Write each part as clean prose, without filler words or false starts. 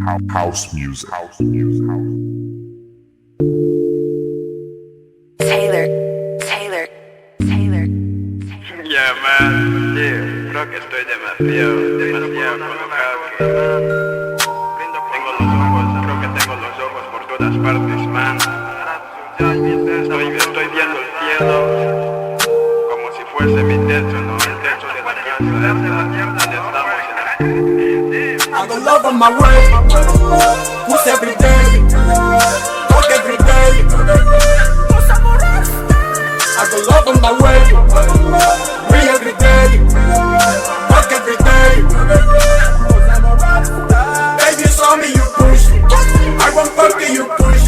House music. Taylor, Taylor, Taylor. Yeah, man, yeah, creo que estoy demasiado colocado. Creo que tengo los ojos por todas partes, man. Estoy viendo el cielo como si fuese mi techo, ¿no? El techo de la casa donde estamos I go love on my way, push every day, talk every day. I go love on my way, free every day, talk every day. Baby, saw me you push, I won't fuck you push.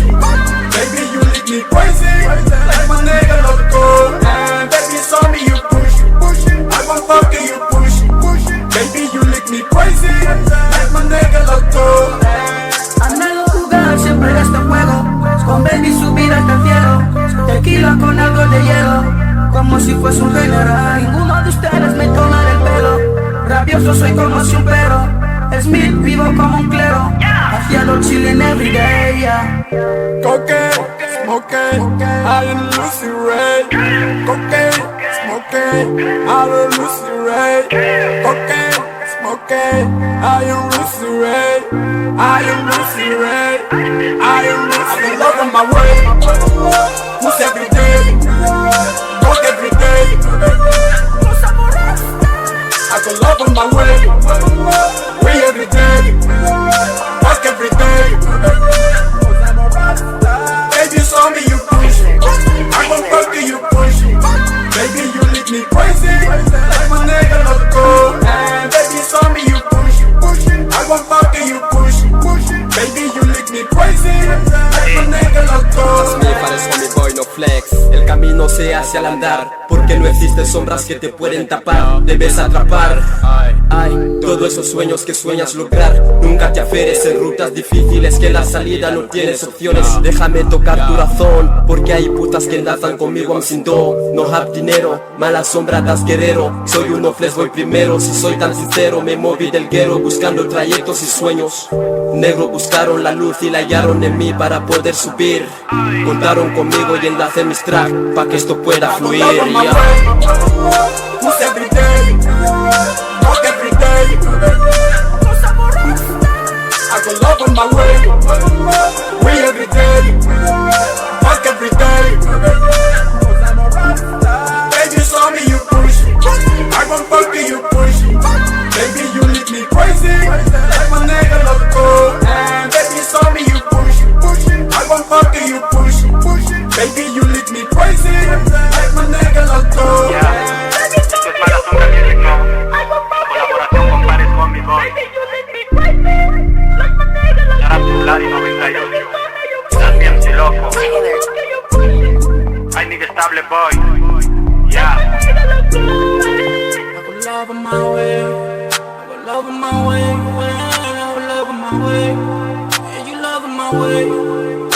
Baby, you leave me crazy, like my nigga loco. And baby, saw me you push, I won't fuck you push. Baby, you leave me crazy, like my nigga loco. Anhelo jugar siempre en este juego, con baby subir hasta el cielo, tequila con algo de hielo, como si fuese un general. Ninguno de ustedes me toman el pelo, rabioso soy como si un perro, Smith vivo como un clero, hacia los chilling everyday, yeah. Cocaine, smoking, I am Lucy Ray. Cocaine, smoking, I am Lucy Ray. Cocaine, smoking, I am Lucy Ray. I am Lucy Ray. I am Lucy Ray. I love on my way, push every day, talk every day. I go love on my way, free every day, talk every day. Baby, saw me you push, I gon' fuck you push. Baby, you leave me crazy, like my nigga loco. And baby, saw me you push, I gon' fuck you push. Baby, you leave me crazy, like my nigga loco. Me parezco mi boy, no flex. El camino se hace al andar, porque no existen sombras que te pueden tapar. Debes atrapar, todos esos sueños que sueñas lograr. Nunca te aferres en rutas difíciles, que la salida no tienes opciones. Déjame tocar tu razón, porque hay putas que enlazan conmigo, I'm sin do. No have dinero, mala sombra das guerrero. Soy uno flex, voy primero. Si soy tan sincero, me moví del guero, buscando trayectos y sueños. Negro buscaron la luz y la hallaron en mí para poder subir. Contaron conmigo y enlacé mis tracks pa' que esto pueda fluir, yeah. Push every day, talk every day. I go love on my way, free every day, talk every day. Baby, saw me you push, I gon' fuck you push. Baby, you leave me crazy, like my nigga loco. And baby, saw me you push, I gon' fuck you push. Baby, you leave me crazy, like my nigga loco. Esto es Mala Sombra Music, ¿no? Colaboración con Pares con mi boy. Yarab Tulari 98. También si loco. Ay, nigga estable boy. Yeah. I would love on my way, I would love on my way, I would love on my way. Yeah, you love on my way,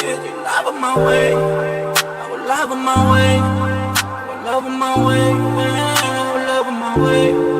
yeah, you love on my way. I would love on my way, I would love on my way, I would love on my way.